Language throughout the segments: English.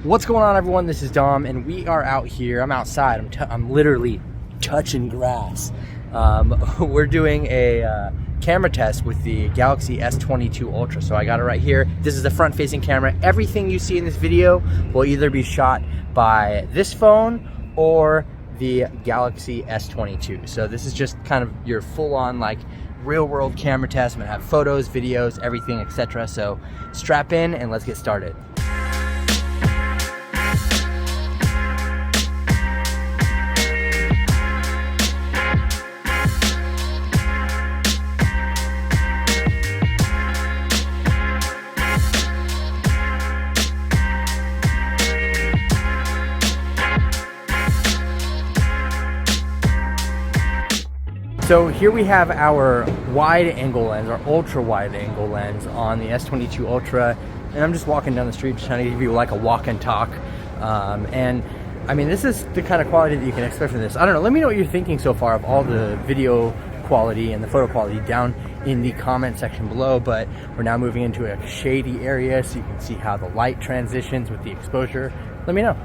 What's going on, everyone? This is Dom, and we are out here. I'm outside. I'm literally touching grass. We're doing a camera test with the Galaxy S22 Ultra. So I got it right here. This is the front-facing camera. Everything you see in this video will either be shot by this phone or the Galaxy S22. So this is just kind of your full-on, like, real-world camera test. I'm gonna have photos, videos, everything, etc. So strap in and let's get started. So here we have our wide angle lens, our ultra wide angle lens on the S22 Ultra, and I'm just walking down the street just trying to give you like a walk and talk. And I mean, this is the kind of quality that you can expect from this. I don't know, let me know what you're thinking so far of all the video quality and the photo quality down in the comment section below. But we're now moving into a shady area so you can see how the light transitions with the exposure. Let me know.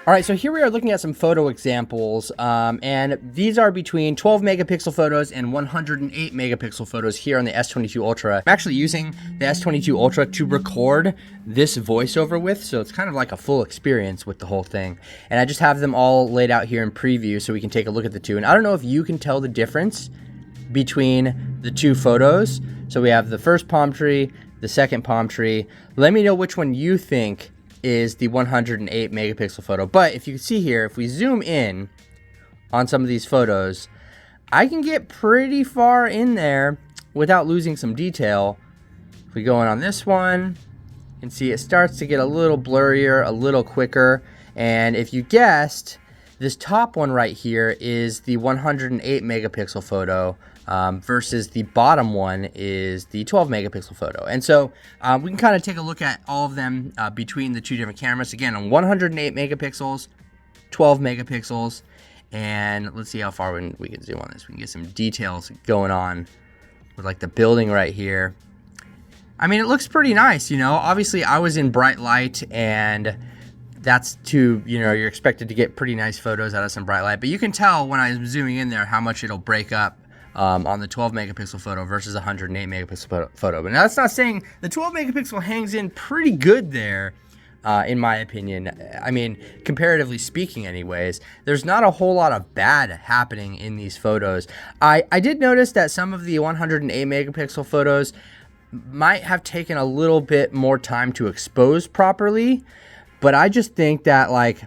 All right, so here we are looking at some photo examples, and these are between 12 megapixel photos and 108 megapixel photos here on the S22 Ultra. I'm actually using the S22 Ultra to record this voiceover with, so it's kind of like a full experience with the whole thing. And I just have them all laid out here in preview so we can take a look at the two. And I don't know if you can tell the difference between the two photos. So we have the first palm tree, the second palm tree. Let me know which one you think is the 108 megapixel photo. But if you can see here, if we zoom in on some of these photos, I can get pretty far in there without losing some detail. If we go in on this one, you can see it starts to get a little blurrier, a little quicker. And if you guessed, this top one right here is the 108 megapixel photo, versus the bottom one is the 12 megapixel photo. And so we can kind of take a look at all of them between the two different cameras. Again, on 108 megapixels, 12 megapixels, and let's see how far we can zoom on this. We can get some details going on with like the building right here. I mean, it looks pretty nice, you know. Obviously, I was in bright light, and that's you know, you're expected to get pretty nice photos out of some bright light. But you can tell when I'm zooming in there how much it'll break up on the 12 megapixel photo versus 108 megapixel photo. But now that's not saying the 12 megapixel hangs in pretty good there, in my opinion. I mean, comparatively speaking anyways, there's not a whole lot of bad happening in these photos. I did notice that some of the 108 megapixel photos might have taken a little bit more time to expose properly, but I just think that, like,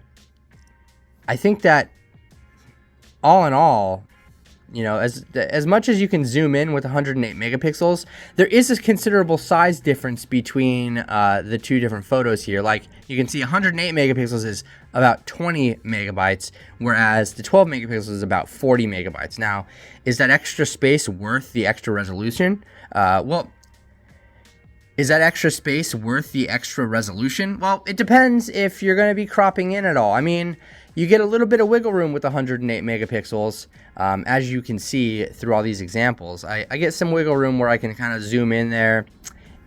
I think that all in all, you know, as much as you can zoom in with 108 megapixels, there is a considerable size difference between the two different photos here. Like, you can see 108 megapixels is about 20 megabytes, whereas the 12 megapixels is about 40 megabytes. Now, is that extra space worth the extra resolution? Well, is that extra space worth the extra resolution? Well, it depends if you're going to be cropping in at all. I mean, you get a little bit of wiggle room with 108 megapixels, as you can see through all these examples. I get some wiggle room where I can kind of zoom in there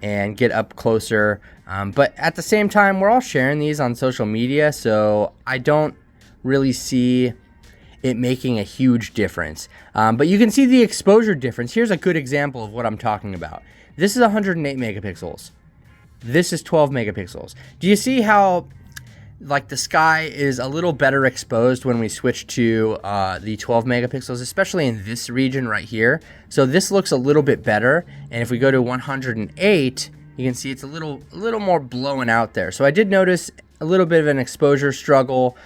and get up closer. But at the same time, we're all sharing these on social media, so I don't really see it making a huge difference. But you can see the exposure difference. Here's a good example of what I'm talking about. This is 108 megapixels. This is 12 megapixels. Do you see how, like, the sky is a little better exposed when we switch to the 12 megapixels, especially in this region right here? So this looks a little bit better. And if we go to 108, you can see it's a little more blown out there. So I did notice a little bit of an exposure struggle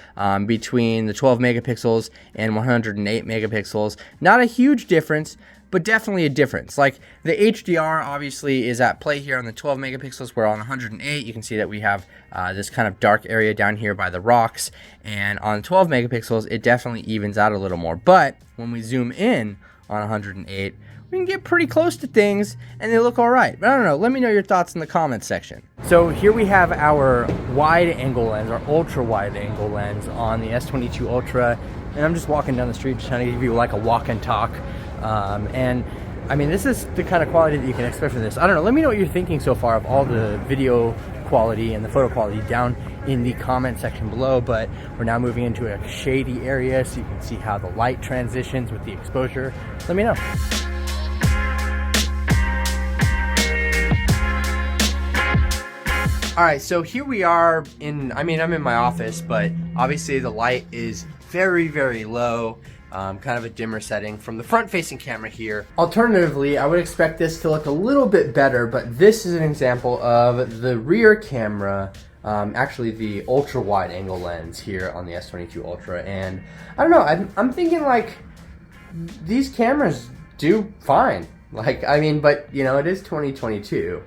between the 12 megapixels and 108 megapixels. Not a huge difference, but definitely a difference. Like, the HDR obviously is at play here on the 12 megapixels, where on 108 you can see that we have this kind of dark area down here by the rocks, and on 12 megapixels it definitely evens out a little more. But when we zoom in on 108, we can get pretty close to things and they look all right. But I don't know, let me know your thoughts in the comments section. So here we have our wide angle lens, our ultra wide angle lens on the S22 Ultra. And I'm just walking down the street just trying to give you like a walk and talk. And I mean, this is the kind of quality that you can expect from this. I don't know, let me know what you're thinking so far of all the video quality and the photo quality down in the comment section below. But we're now moving into a shady area so you can see how the light transitions with the exposure. Let me know. All right, so here we are I'm in my office, but obviously the light is very, very low. Kind of a dimmer setting from the front-facing camera here. Alternatively, I would expect this to look a little bit better, but this is an example of the rear camera, actually the ultra-wide angle lens here on the S22 Ultra. And I don't know, I'm thinking like these cameras do fine. Like, I mean, but you know, it is 2022,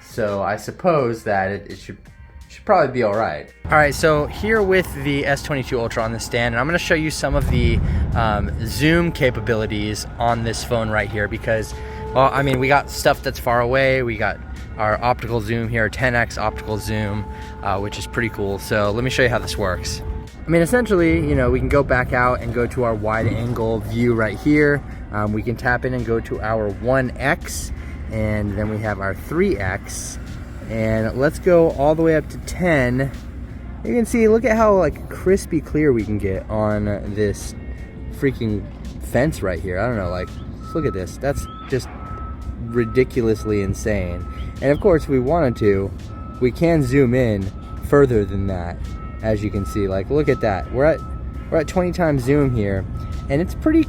so I suppose that it should probably be all right. All right, so here with the S22 Ultra on the stand, and I'm gonna show you some of the zoom capabilities on this phone right here because, well, I mean, we got stuff that's far away. We got our optical zoom here, 10x optical zoom, which is pretty cool. So let me show you how this works. I mean, essentially, you know, we can go back out and go to our wide angle view right here. We can tap in and go to our 1x, and then we have our 3x. And let's go all the way up to 10. You can see, look at how like crispy clear we can get on this freaking fence right here. I don't know, like, look at this. That's just ridiculously insane. And of course, if we wanted to, we can zoom in further than that. As you can see, like, look at that. We're at 20 times zoom here, and it's pretty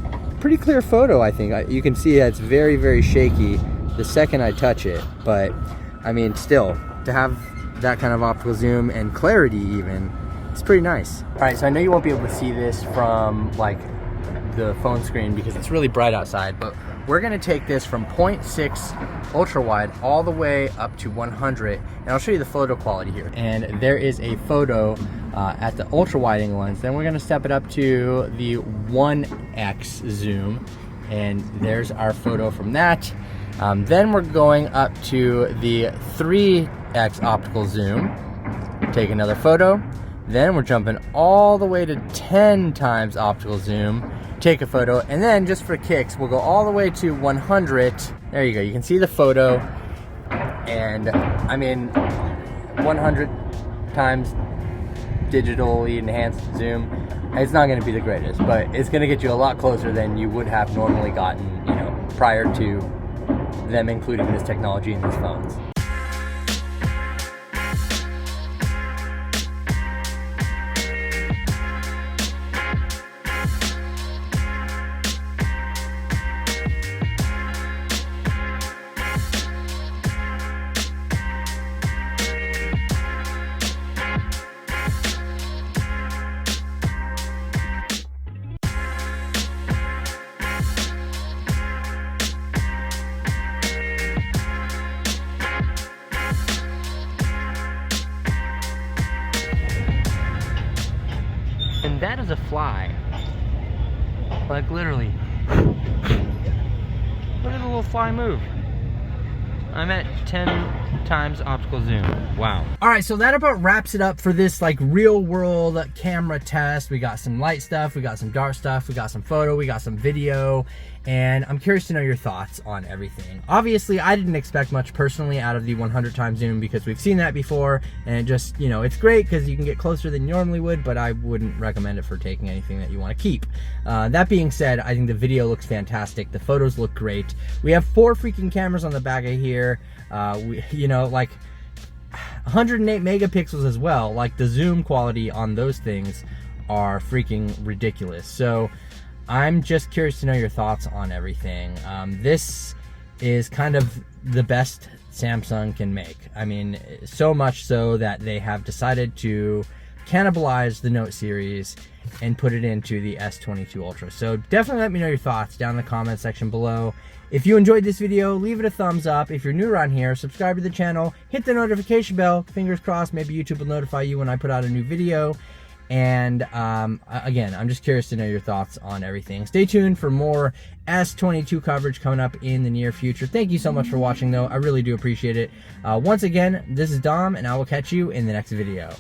clear photo. I think you can see that it's very, very shaky the second I touch it, but I mean, still, to have that kind of optical zoom and clarity even, it's pretty nice. All right, so I know you won't be able to see this from like the phone screen because it's really bright outside, but we're gonna take this from 0.6 ultra wide all the way up to 100, and I'll show you the photo quality here. And there is a photo at the ultra wide angle lens. Then we're gonna step it up to the 1x zoom, and there's our photo from that. Then we're going up to the 3x optical zoom, take another photo. Then we're jumping all the way to 10 times optical zoom, take a photo, and then just for kicks, we'll go all the way to 100. There you go, you can see the photo. And I mean, 100 times digitally enhanced zoom, it's not gonna be the greatest, but it's gonna get you a lot closer than you would have normally gotten, you know, prior to them including this technology in these phones. And that is a fly. Like literally. Look at the little fly move. I'm at 10 times optical zoom. Wow. All right, so that about wraps it up for this like real world camera test. We got some light stuff, we got some dark stuff, we got some photo, we got some video, and I'm curious to know your thoughts on everything. Obviously, I didn't expect much personally out of the 100 times zoom because we've seen that before, and it just, you know, it's great because you can get closer than you normally would, but I wouldn't recommend it for taking anything that you want to keep. That being said, I think the video looks fantastic. The photos look great. We have 4 freaking cameras on the back of here. You know, like 108 megapixels as well. Like the zoom quality on those things are freaking ridiculous. So I'm just curious to know your thoughts on everything. This is kind of the best Samsung can make. I mean, so much so that they have decided to cannibalize the Note series and put it into the S22 Ultra. So definitely let me know your thoughts down in the comment section below. If you enjoyed this video, leave it a thumbs up. If you're new around here, subscribe to the channel, hit the notification bell. Fingers crossed, maybe YouTube will notify you when I put out a new video. And again, I'm just curious to know your thoughts on everything. Stay tuned for more S22 coverage coming up in the near future. Thank you so much for watching, though. I really do appreciate it. Once again, this is Dom, and I will catch you in the next video.